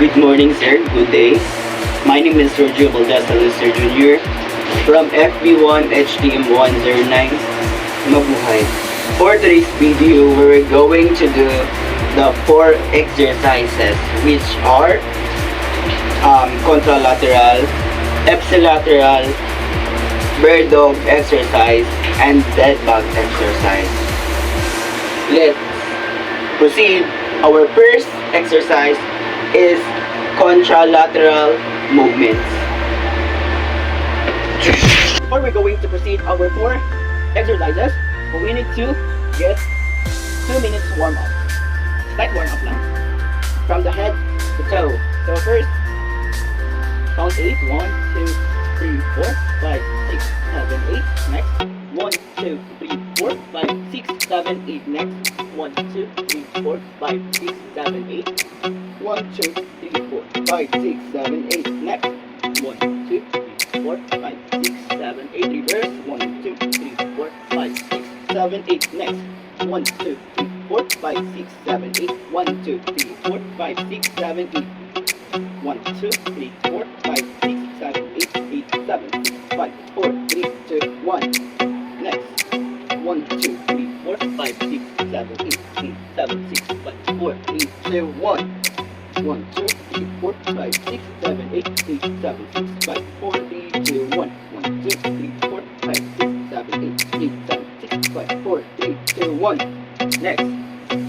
Good morning, sir. Good day. My name is Sergio Valdez Aluster Jr. from FB1 HTM109. Mabuhay. For today's video, we're going to do the 4 exercises, which are contralateral, ipsilateral, bird dog exercise, and dead bug exercise. Let's proceed. Our first exercise is contralateral movements. Before we're going to proceed our 4 exercises, we need to get 2 minutes warm up. Slight warm up lang. From the head to toe. So first, count 8. 1, 2, 3, 4, 5, 6, 7, 8. Next. 1, 2, 3, 4, 5, 6, 7, 8. Next. 1, 2, 3, 4, 5, 6, 7, 8. 1, 2, 3, 4, 5, 6, 7, 8. Next. 1, 2, 3, 4, 5, 6, 7, 8. Reverse. 1, 2, 3, 4, 5, 6, 7, 8. Next. 1, 2, 3, 4, 5, 6, 7, 8. 1, 2, 3, 4, 5, 6, 7, 8. 1, 2, 3, 4, 5, 6, 7, 8. 8, 7, 6, 5, 4, 3, 2, 1. Next. 1, 2, 3, 4, 5, 6, 7, 8. 8, 7, 6, 5, 4, 3, 2, 1. 1, 2, 3, 4, 5, 6, 7, 8. 8, 7, 6, 5, 4, 3, 2, 1. 1, 2, 3, 4, 5, 6, 7, 8. 8, 7, 6, 5, 4, 3, 2, 1. Next.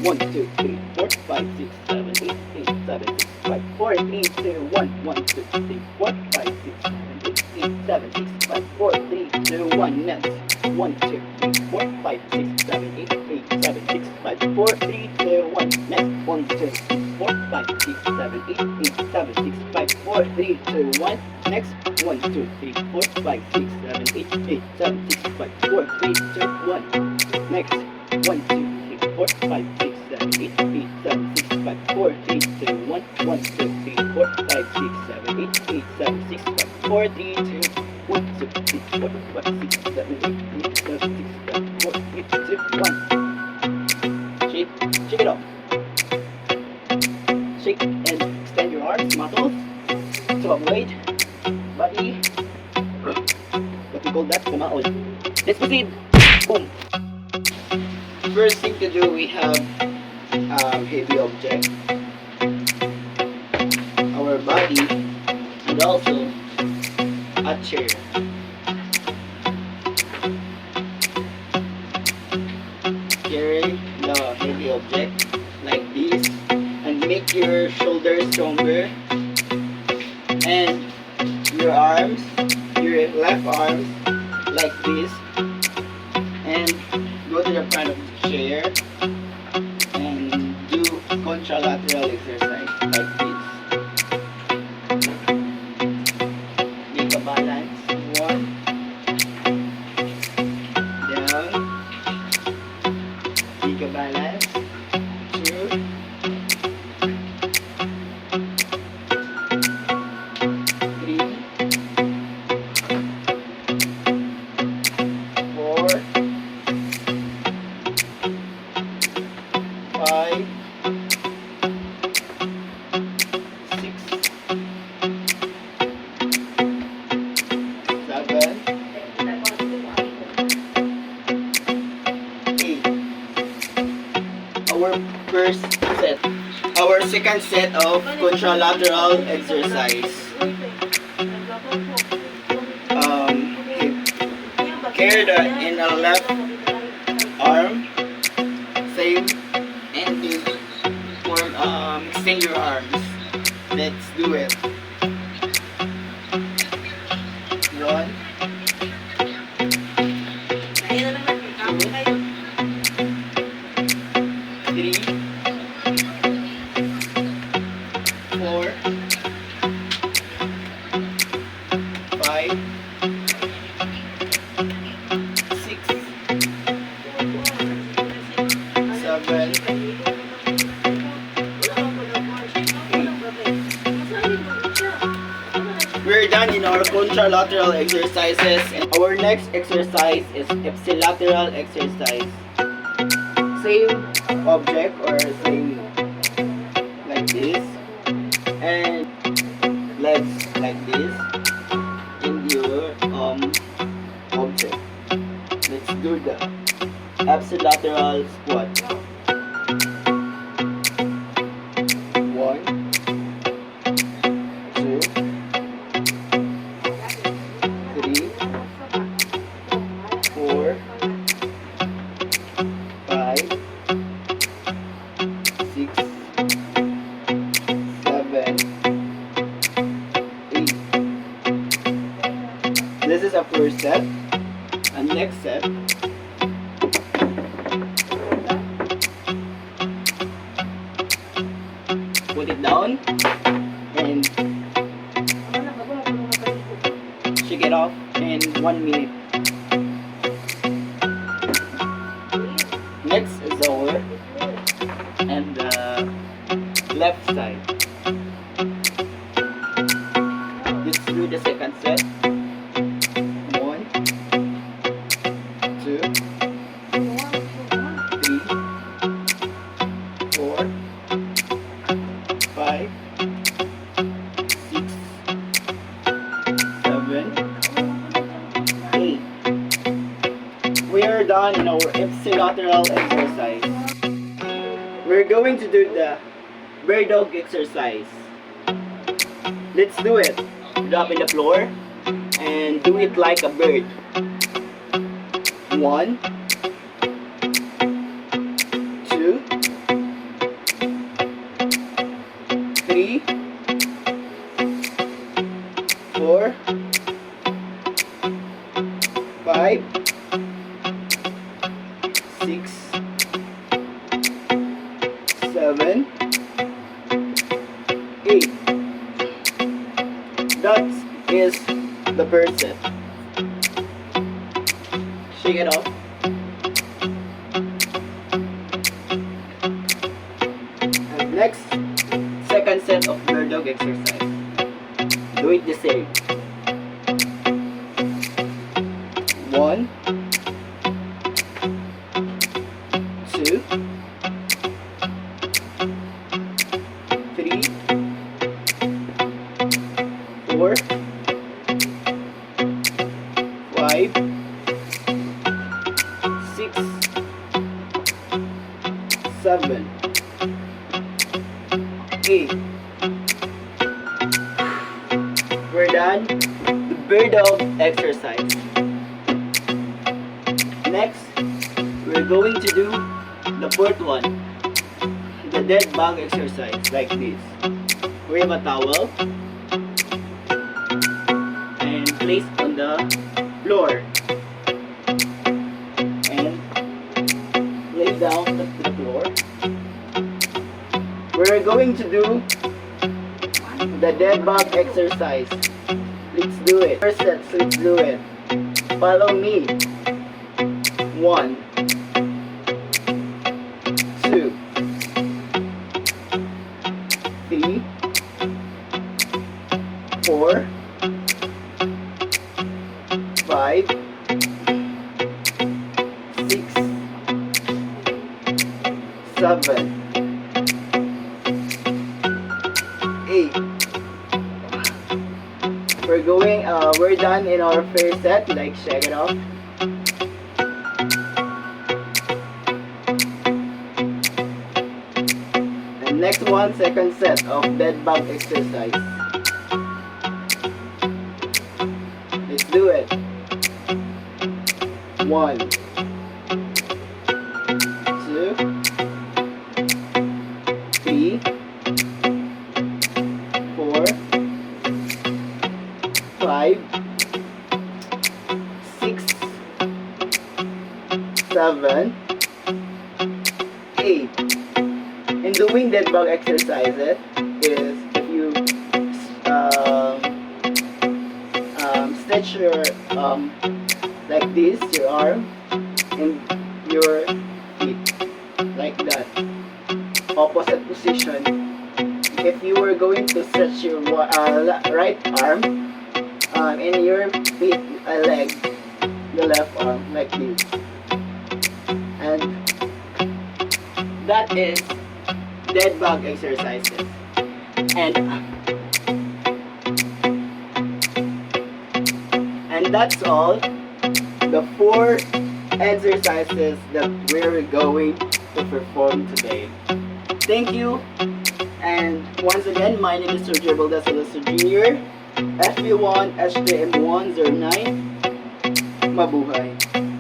1, 2, 3, 4, 5, 6, 7, 8. 8, 7, 6, 5, 4, 3, 2, 1. 1, 2, 3, 4, 5, 6, 7, 8. 8, 7, 6, 5, 4, 3, 2, 1. Next. 1, 2, 3, 4, 5, 6, 7, 8. 8, 7, 6, 5, 4, 3, 2, 1. Next. 1, 2, 3, 4, 5, 6, 7, 8. 8, 7, 6, 5, 4, 3, 2, 1. Next. 1, 2, 3, 4, 5, 6, 7, 8. 8, 7, 6, 5, 4, 3, 2, 1. Next. 1, 2, 3, 4, 5, 6, 7, 8. 8, 7, 6, 5, 4, 3, 2, 1. 1, 2, 3, 4, 5, 6, 7, 8. 8, 7, 6, 5, 4, 3, 2, 1, 2, 3, 4, 5, 6, 7, 8. 8, 7, 6, 5, 4, 3, 2, 1. Shake it off. Shake and extend your arms, muscles, to avoid body, what we call that, kumaon. Let's proceed. Boom. First thing to do, we have heavy object, our body, and also a chair. Carry the heavy object like this and make your shoulders stronger, and your arms, your left arms like this, and go to the front of the chair and do contralateral exercise like this. Make a balance. 1, down. Make a balance. 2, 3, 4, 5, 6, 7, 8. Our first set. Our second set of contralateral exercise. Carry the in the left arm, same, and you form extend your arms. Let's do it. 1, 3, 4, 5, 6, 7, 8. We're done in our contralateral exercises. And our next exercise is ipsilateral exercise. Same object or same like this. And ipsilateral squat. 1, 2, 3, 4, 5, 6, 7, 8. This is a first set. And next set, put it down and shake it off in 1 minute. Next is our and the left side. Let's do the second set. 1, 2, 3, 4, 5, 6, 7, 8. We are done in our ipsilateral exercise. We're going to do the bird dog exercise. Let's do it. Drop in the floor and do it like a bird. 1, 2, 3, 4, 5, 6, 7, 8. That is the bird set. Shake it off. And next, second set of bird dog exercise. Do it the same. 1, 2, 3, 4, 5, 6, 7, 8. We're done. The bird dog exercise. Next, we're going to do the fourth one. The dead bug exercise like this. We have a towel and place on the floor and lay down to the floor. We're going to do the dead bug exercise. Let's do it. First set, so let's do it. Follow me. 1, 2, 3, 4, 5, 6, 7, 8. We're done in our first set. Like, shake it off. And next one, second set of dead bug exercise. Let's do it. 1, 2, 3, 4, 5, 6, 7, 8. In doing dead bug exercises is if you stretch your like this, your arm and your feet like that, opposite position. If you were going to stretch your right arm and your feet leg, the left arm like this, and that is dead bug exercises. And that's all. The 4 exercises that we're going to perform today. Thank you. And once again, my name is Sergio Valdez Jr. FB1 HTM109. Mabuhay.